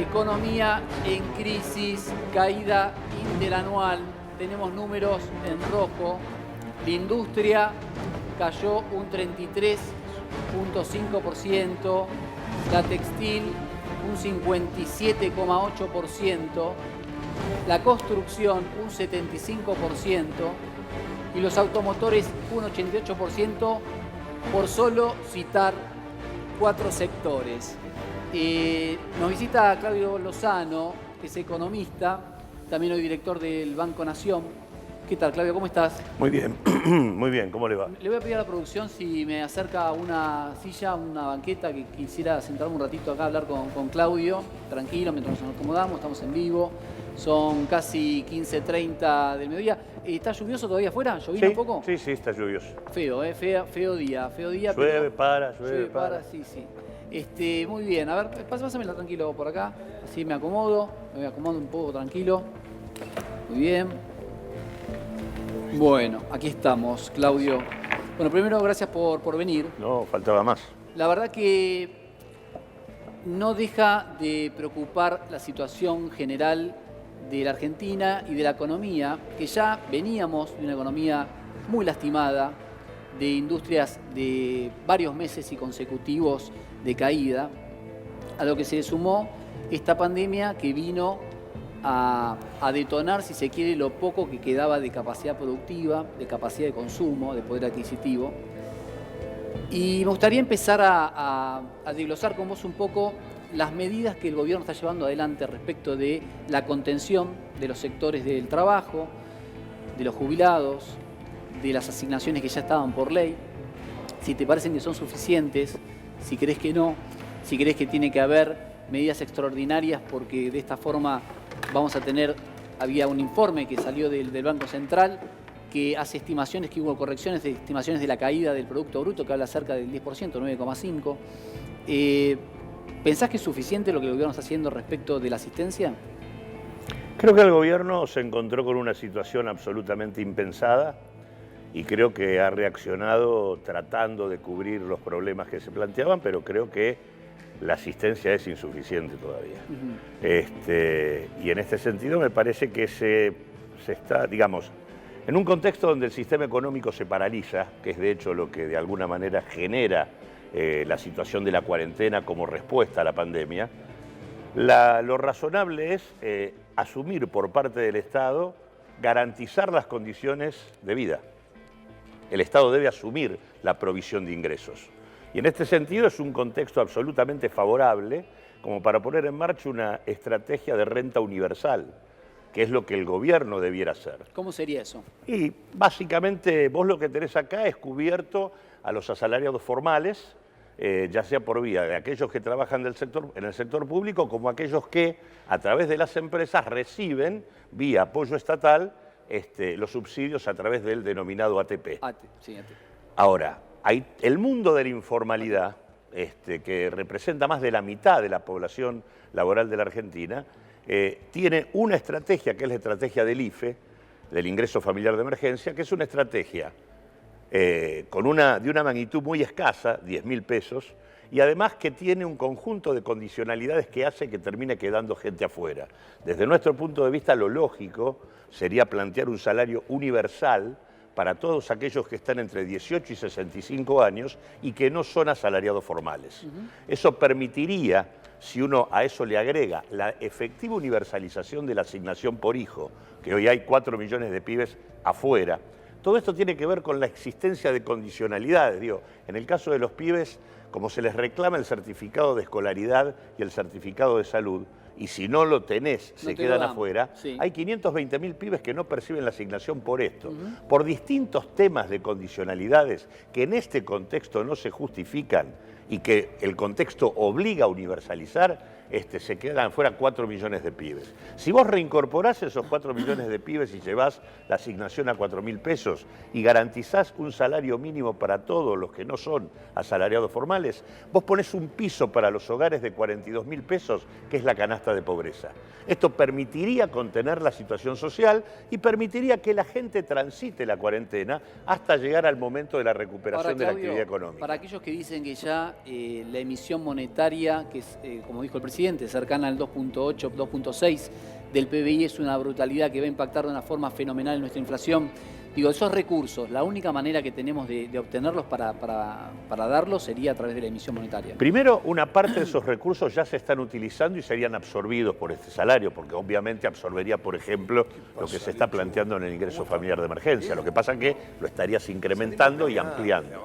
Economía en crisis, caída interanual, tenemos números en rojo. La industria cayó un 33,5%, la textil un 57,8%, la construcción un 75% y los automotores un 88%, por solo citar 4 sectores. Nos visita Claudio Lozano, que es economista, también hoy director del Banco Nación. ¿Qué tal, Claudio? ¿Cómo estás? Muy bien, muy bien. ¿Cómo le va? Le voy a pedir a la producción si me acerca una silla, una banqueta, que quisiera sentarme un ratito acá a hablar con Claudio, tranquilo, mientras nos acomodamos, estamos en vivo. Son casi 15:30 del mediodía. ¿Está lluvioso todavía afuera? ¿Llovina un poco? Sí, sí, está lluvioso. Feo, feo día. Llueve, Pero... para, llueve, para. Sí. Muy bien, a ver, pásamela tranquilo por acá, así me acomodo, me acomodo un poco tranquilo. Muy bien. Bueno, aquí estamos, Claudio. Bueno, primero, gracias por venir. No, faltaba más. La verdad que no deja de preocupar la situación general de la Argentina y de la economía, que ya veníamos de una economía muy lastimada, de industrias de varios meses y consecutivos de caída, a lo que se le sumó esta pandemia que vino a detonar, si se quiere, lo poco que quedaba de capacidad productiva, de capacidad de consumo, de poder adquisitivo. Y me gustaría empezar a desglosar con vos un poco las medidas que el gobierno está llevando adelante respecto de la contención de los sectores del trabajo, de los jubilados, de las asignaciones que ya estaban por ley, si te parecen que son suficientes, si crees que no, si crees que tiene que haber medidas extraordinarias porque de esta forma vamos a tener, había un informe que salió del Banco Central que hace estimaciones, que hubo correcciones de estimaciones de la caída del Producto Bruto, que habla cerca del 10%, 9,5%. ¿Pensás que es suficiente lo que el gobierno está haciendo respecto de la asistencia? Creo que el gobierno se encontró con una situación absolutamente impensada y creo que ha reaccionado tratando de cubrir los problemas que se planteaban, pero creo que la asistencia es insuficiente todavía. Y en este sentido me parece que se está, digamos, en un contexto donde el sistema económico se paraliza, que es de hecho lo que de alguna manera genera la situación de la cuarentena como respuesta a la pandemia, lo razonable es asumir por parte del Estado, garantizar las condiciones de vida. El Estado debe asumir la provisión de ingresos. Y en este sentido es un contexto absolutamente favorable como para poner en marcha una estrategia de renta universal, que es lo que el gobierno debiera hacer. ¿Cómo sería eso? Y básicamente vos lo que tenés acá es cubierto a los asalariados formales, ya sea por vía de aquellos que trabajan en el sector público como aquellos que a través de las empresas reciben vía apoyo estatal los subsidios a través del denominado ATP. Sí, ATP. Ahora, el mundo de la informalidad, que representa más de la mitad de la población laboral de la Argentina, tiene una estrategia, que es la estrategia del IFE, del Ingreso Familiar de Emergencia, que es una estrategia de una magnitud muy escasa, 10.000 pesos, y además que tiene un conjunto de condicionalidades que hace que termine quedando gente afuera. Desde nuestro punto de vista, lo lógico sería plantear un salario universal para todos aquellos que están entre 18 y 65 años y que no son asalariados formales. Eso permitiría, si uno a eso le agrega la efectiva universalización de la asignación por hijo, que hoy hay 4 millones de pibes afuera. Todo esto tiene que ver con la existencia de condicionalidades. En el caso de los pibes, como se les reclama el certificado de escolaridad y el certificado de salud, y si no lo tenés, se quedan afuera, sí. Hay 520.000 pibes que no perciben la asignación por esto, por distintos temas de condicionalidades que en este contexto no se justifican y que el contexto obliga a universalizar, se quedan fuera 4 millones de pibes. Si vos reincorporás esos 4 millones de pibes y llevás la asignación a 4.000 pesos y garantizás un salario mínimo para todos los que no son asalariados formales, vos ponés un piso para los hogares de 42.000 pesos, que es la canasta de pobreza. Esto permitiría contener la situación social y permitiría que la gente transite la cuarentena hasta llegar al momento de la recuperación de la actividad económica. Para aquellos que dicen que ya la emisión monetaria, que es, como dijo el presidente, presidente, cercana al 2.8, 2.6 del PBI, es una brutalidad que va a impactar de una forma fenomenal en nuestra inflación. Digo, esos recursos, la única manera que tenemos de obtenerlos para darlos sería a través de la emisión monetaria. Primero, una parte de esos recursos ya se están utilizando y serían absorbidos por este salario, porque obviamente absorbería, por ejemplo, lo que se está planteando en el ingreso familiar de emergencia. Lo que pasa es que lo estarías incrementando y ampliando.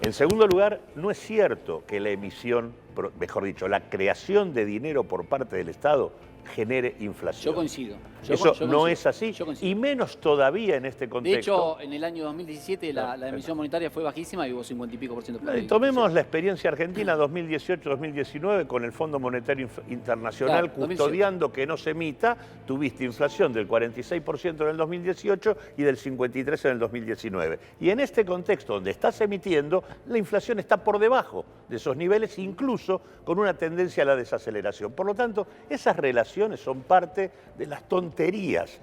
En segundo lugar, no es cierto que la emisión, mejor dicho, la creación de dinero por parte del Estado genere inflación. Yo coincido. Eso no es así, y menos todavía en este contexto. De hecho, en el año 2017 la emisión monetaria fue bajísima y hubo 50 y pico por ciento. Tomemos la experiencia argentina 2018-2019 con el Fondo Monetario Internacional, claro, custodiando 2018. Que no se emita, tuviste inflación del 46% en el 2018 y del 53% en el 2019. Y en este contexto donde estás emitiendo, la inflación está por debajo de esos niveles, incluso con una tendencia a la desaceleración. Por lo tanto, esas relaciones son parte de las tonterías,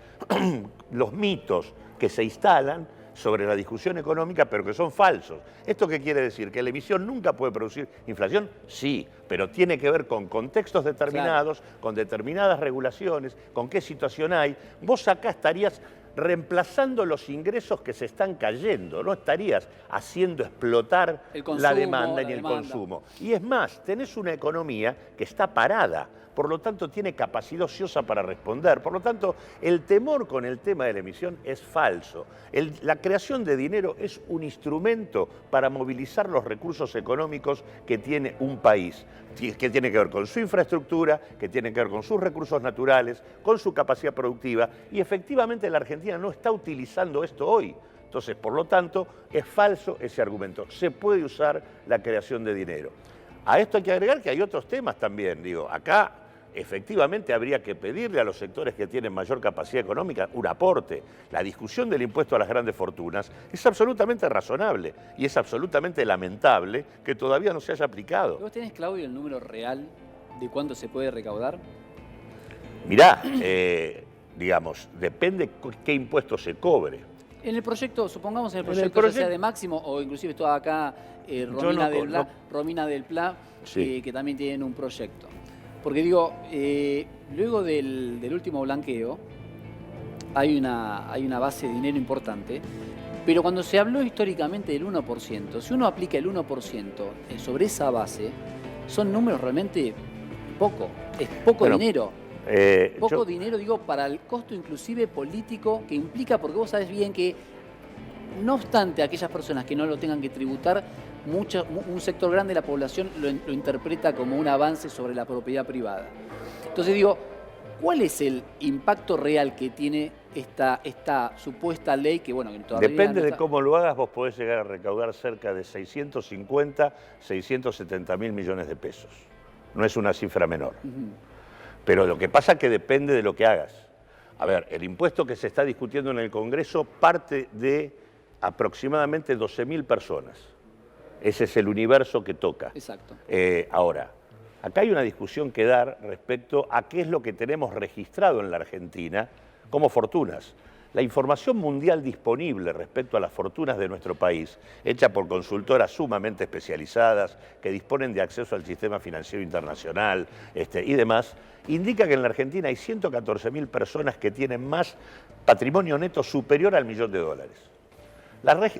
los mitos que se instalan sobre la discusión económica, pero que son falsos. ¿Esto qué quiere decir? ¿Que la emisión nunca puede producir inflación? Sí, pero tiene que ver con contextos determinados, claro, con determinadas regulaciones, con qué situación hay. Vos acá estarías reemplazando los ingresos que se están cayendo, no estarías haciendo explotar la demanda ni el consumo. Y es más, tenés una economía que está parada, por lo tanto tiene capacidad ociosa para responder. Por lo tanto, el temor con el tema de la emisión es falso. La creación de dinero es un instrumento para movilizar los recursos económicos que tiene un país, que tiene que ver con su infraestructura, que tiene que ver con sus recursos naturales, con su capacidad productiva, y efectivamente la Argentina no está utilizando esto hoy. Entonces, por lo tanto, es falso ese argumento. Se puede usar la creación de dinero. A esto hay que agregar que hay otros temas también. Digo, acá efectivamente habría que pedirle a los sectores que tienen mayor capacidad económica un aporte. La discusión del impuesto a las grandes fortunas es absolutamente razonable y es absolutamente lamentable que todavía no se haya aplicado. ¿Vos tenés, Claudio, el número real de cuánto se puede recaudar? Mirá, digamos, depende qué impuesto se cobre. En el proyecto, supongamos en el proyecto ya sea de Máximo o inclusive toda acá Romina del Pla, sí, que también tienen un proyecto. Porque digo, luego del último blanqueo hay una base de dinero importante, pero cuando se habló históricamente del 1%, si uno aplica el 1% sobre esa base, son números realmente es poco dinero. Poco dinero, digo, para el costo inclusive político que implica, porque vos sabés bien que, no obstante aquellas personas que no lo tengan que tributar, un sector grande de la población lo interpreta como un avance sobre la propiedad privada. Entonces digo, ¿cuál es el impacto real que tiene esta supuesta ley que, bueno, que todavía depende no está... de cómo lo hagas, vos podés llegar a recaudar cerca de 650, 670 mil millones de pesos. No es una cifra menor. Pero lo que pasa es que depende de lo que hagas. A ver, el impuesto que se está discutiendo en el Congreso parte de aproximadamente 12.000 personas. Ese es el universo que toca. Exacto. Ahora, acá hay una discusión que dar respecto a qué es lo que tenemos registrado en la Argentina como fortunas. La información mundial disponible respecto a las fortunas de nuestro país, hecha por consultoras sumamente especializadas, que disponen de acceso al sistema financiero internacional y demás, indica que en la Argentina hay 114.000 personas que tienen más patrimonio neto superior al $1.000.000.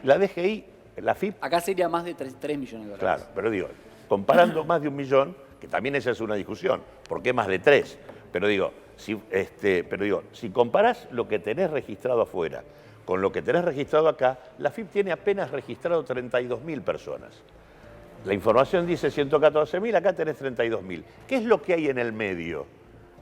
La DGI, la FIP... Acá sería más de 3 millones de dólares. Claro, pero digo, comparando más de 1 millón, que también esa es una discusión, ¿por qué más de 3? Pero digo, si comparás lo que tenés registrado afuera con lo que tenés registrado acá, la FIP tiene apenas registrado 32.000 personas. La información dice 114.000, acá tenés 32.000. ¿Qué es lo que hay en el medio?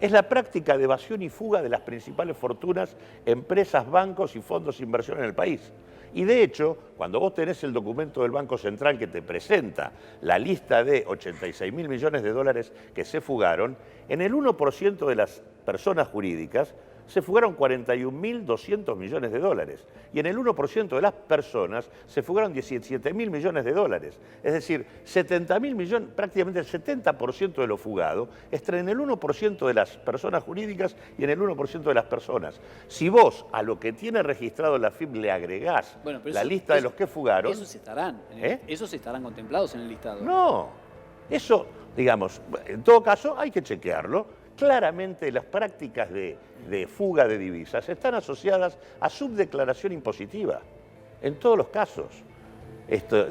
Es la práctica de evasión y fuga de las principales fortunas, empresas, bancos y fondos de inversión en el país. Y de hecho, cuando vos tenés el documento del Banco Central que te presenta la lista de 86.000 millones de dólares que se fugaron, en el 1% de las personas jurídicas se fugaron 41.200 millones de dólares. Y en el 1% de las personas se fugaron 17.000 millones de dólares. Es decir, 70.000 millones, prácticamente el 70% de lo fugado, está en el 1% de las personas jurídicas y en el 1% de las personas. Si vos a lo que tiene registrado la FIP le agregás la lista de los que fugaron... Esos estarán contemplados en el listado. No. Eso, digamos, en todo caso hay que chequearlo. Claramente las prácticas de fuga de divisas están asociadas a subdeclaración impositiva, en todos los casos. Esto,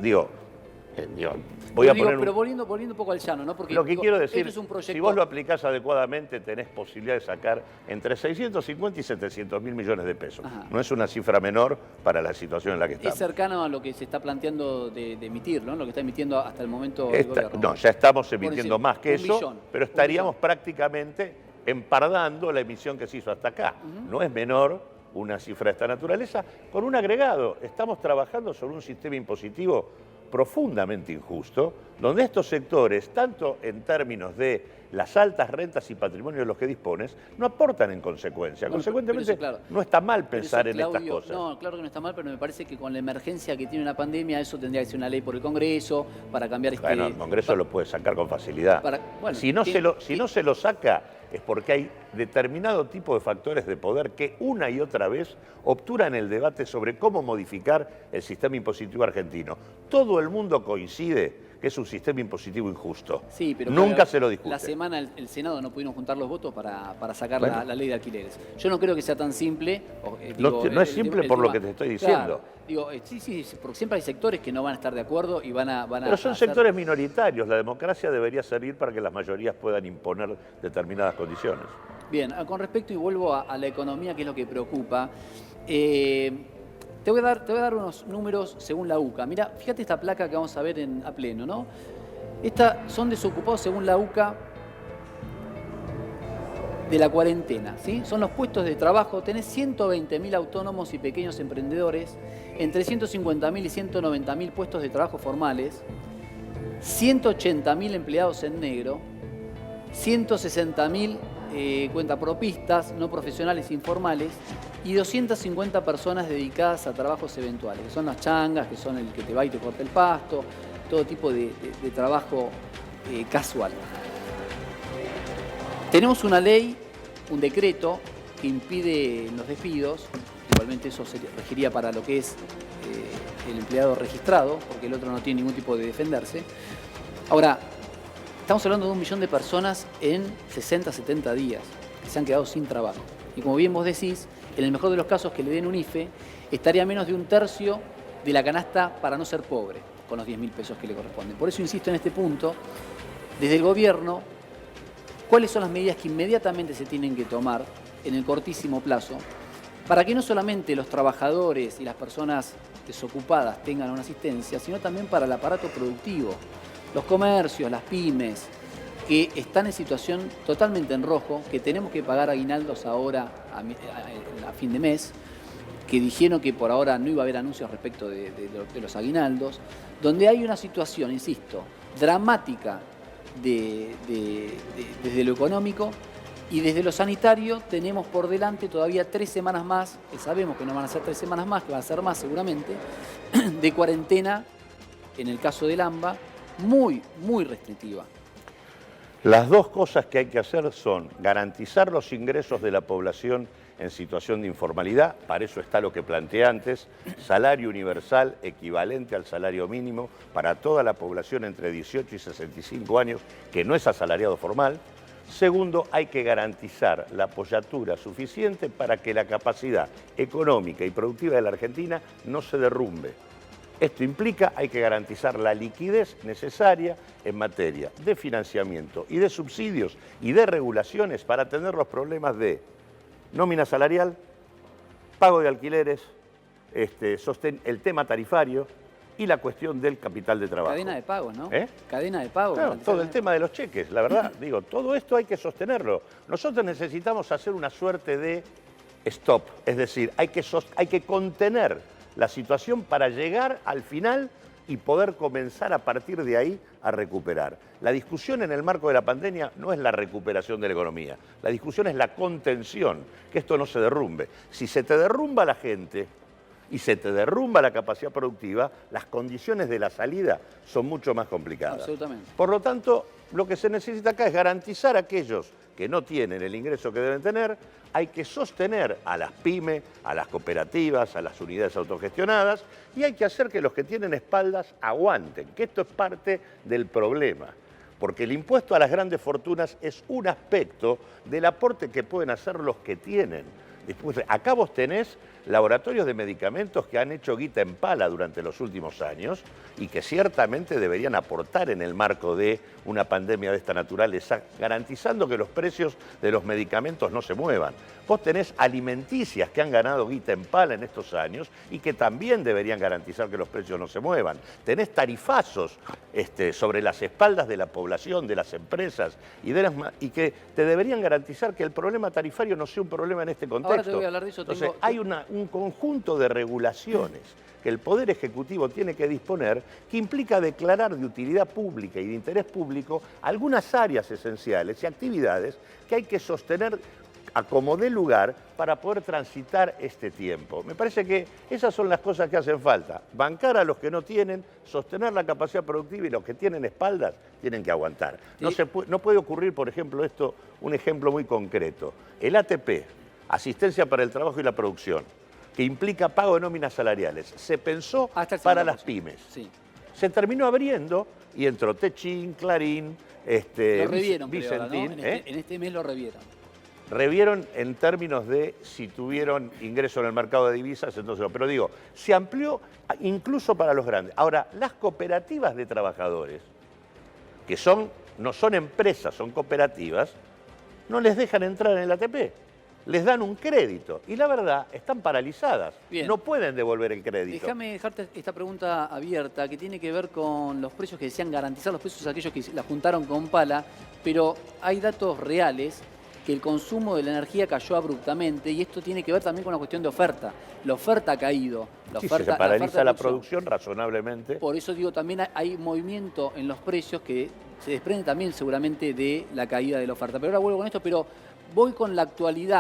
voy a poner pero volviendo un poco al llano, ¿no? Porque lo que quiero decir, esto es un proyecto... si vos lo aplicás adecuadamente, tenés posibilidad de sacar entre 650 y 700 mil millones de pesos. Ajá. No es una cifra menor para la situación en la que estamos. Es cercano a lo que se está planteando de emitir, ¿no? Lo que está emitiendo hasta el momento el gobierno. No, ya estamos emitiendo decir, más que 1 eso, millón, pero estaríamos prácticamente empardando la emisión que se hizo hasta acá. No es menor una cifra de esta naturaleza, con un agregado. Estamos trabajando sobre un sistema impositivo profundamente injusto, donde estos sectores, tanto en términos de las altas rentas y patrimonios de los que dispones, no aportan en consecuencia. Bueno, Consecuentemente, eso, claro. no está mal pensar Eso, en estas Claudio, cosas. No, claro que no está mal, pero me parece que con la emergencia que tiene la pandemia, eso tendría que ser una ley por el Congreso para cambiar Bueno, el Congreso lo puede sacar con facilidad. Bueno, si no se lo saca, es porque hay determinado tipo de factores de poder que una y otra vez obturan el debate sobre cómo modificar el sistema impositivo argentino. Todo el mundo coincide que es un sistema impositivo injusto. Sí, pero nunca se lo discute. La semana el Senado no pudieron juntar los votos para sacar la ley de alquileres. Yo no creo que sea tan simple. No es simple por lo que te estoy diciendo. Claro, sí, porque siempre hay sectores que no van a estar de acuerdo y van a Pero son sectores minoritarios. La democracia debería servir para que las mayorías puedan imponer determinadas condiciones. Bien, con respecto, y vuelvo a la economía, que es lo que preocupa, te voy a dar unos números según la UCA. Mira, fíjate esta placa que vamos a ver a pleno, ¿no? Son desocupados según la UCA de la cuarentena, ¿sí? Son los puestos de trabajo. Tenés 120.000 autónomos y pequeños emprendedores, entre 150.000 y 190.000 puestos de trabajo formales, 180.000 empleados en negro, 160.000 cuentapropistas no profesionales informales y 250 personas dedicadas a trabajos eventuales, que son las changas, que son el que te va y te corta el pasto, todo tipo de trabajo casual. Tenemos una ley, un decreto que impide los despidos, igualmente eso se regiría para lo que es el empleado registrado, porque el otro no tiene ningún tipo de defenderse. Ahora, estamos hablando de 1 millón de personas en 60, 70 días que se han quedado sin trabajo. Y como bien vos decís, en el mejor de los casos que le den un IFE, estaría a menos de 1/3 de la canasta para no ser pobre, con los 10.000 pesos que le corresponden. Por eso insisto en este punto, desde el gobierno, ¿cuáles son las medidas que inmediatamente se tienen que tomar en el cortísimo plazo para que no solamente los trabajadores y las personas desocupadas tengan una asistencia, sino también para el aparato productivo? Los comercios, las pymes, que están en situación totalmente en rojo, que tenemos que pagar aguinaldos ahora a fin de mes, que dijeron que por ahora no iba a haber anuncios respecto de los aguinaldos, donde hay una situación, insisto, dramática desde lo económico, y desde lo sanitario tenemos por delante todavía 3 semanas más, que sabemos que no van a ser 3 semanas más, que van a ser más seguramente, de cuarentena, en el caso del AMBA, muy, muy restrictiva. Las dos cosas que hay que hacer son garantizar los ingresos de la población en situación de informalidad, para eso está lo que planteé antes, salario universal equivalente al salario mínimo para toda la población entre 18 y 65 años que no es asalariado formal. Segundo, hay que garantizar la apoyatura suficiente para que la capacidad económica y productiva de la Argentina no se derrumbe. Esto implica hay que garantizar la liquidez necesaria en materia de financiamiento y de subsidios y de regulaciones para atender los problemas de nómina salarial, pago de alquileres, el tema tarifario y la cuestión del capital de trabajo. Cadena de pagos, ¿no? ¿Eh? Cadena de pagos. Claro, todo el tema de los cheques, la verdad. Digo, todo esto hay que sostenerlo. Nosotros necesitamos hacer una suerte de stop, es decir, hay que contener la situación para llegar al final y poder comenzar a partir de ahí a recuperar. La discusión en el marco de la pandemia no es la recuperación de la economía, la discusión es la contención, que esto no se derrumbe. Si se te derrumba la gente y se te derrumba la capacidad productiva, las condiciones de la salida son mucho más complicadas. Absolutamente. Por lo tanto, lo que se necesita acá es garantizar a aquellos que no tienen el ingreso que deben tener, hay que sostener a las pymes, a las cooperativas, a las unidades autogestionadas y hay que hacer que los que tienen espaldas aguanten, que esto es parte del problema. porque el impuesto a las grandes fortunas es un aspecto del aporte que pueden hacer los que tienen. Después, acá vos tenés laboratorios de medicamentos que han hecho guita en pala durante los últimos años y que ciertamente deberían aportar en el marco de una pandemia de esta naturaleza, garantizando que los precios de los medicamentos no se muevan. Vos tenés alimenticias que han ganado guita en pala en estos años y que también deberían garantizar que los precios no se muevan. Tenés tarifazos sobre las espaldas de la población, de las empresas y que te deberían garantizar que el problema tarifario no sea un problema en este contexto. Ahora te voy a hablar de eso. Entonces, hay un conjunto de regulaciones que el Poder Ejecutivo tiene que disponer, que implica declarar de utilidad pública y de interés público algunas áreas esenciales y actividades que hay que sostener a como dé lugar para poder transitar este tiempo. Me parece que esas son las cosas que hacen falta. Bancar a los que no tienen, sostener la capacidad productiva y los que tienen espaldas tienen que aguantar. Sí. No puede ocurrir, por ejemplo, un ejemplo muy concreto. El ATP, Asistencia para el Trabajo y la Producción, que implica pago de nóminas salariales, se pensó para las pymes. Sí. Se terminó abriendo y entró Techín, Clarín, Lo revieron, Vicentín. creo, ¿no? En este mes lo revieron. Revieron en términos de si tuvieron ingreso en el mercado de divisas, entonces, pero digo, se amplió incluso para los grandes. Ahora, las cooperativas de trabajadores, que no son empresas, son cooperativas, no les dejan entrar en el ATP. Les dan un crédito y la verdad están paralizadas. Bien. No pueden devolver el crédito. Déjame dejarte esta pregunta abierta que tiene que ver con los precios que decían garantizar los precios a aquellos que la juntaron con pala, pero hay datos reales que el consumo de la energía cayó abruptamente y esto tiene que ver también con la cuestión de oferta. La oferta ha caído. Sí, se paraliza la producción razonablemente. Por eso digo, también hay movimiento en los precios que se desprende también seguramente de la caída de la oferta. Pero ahora vuelvo con esto, pero voy con la actualidad.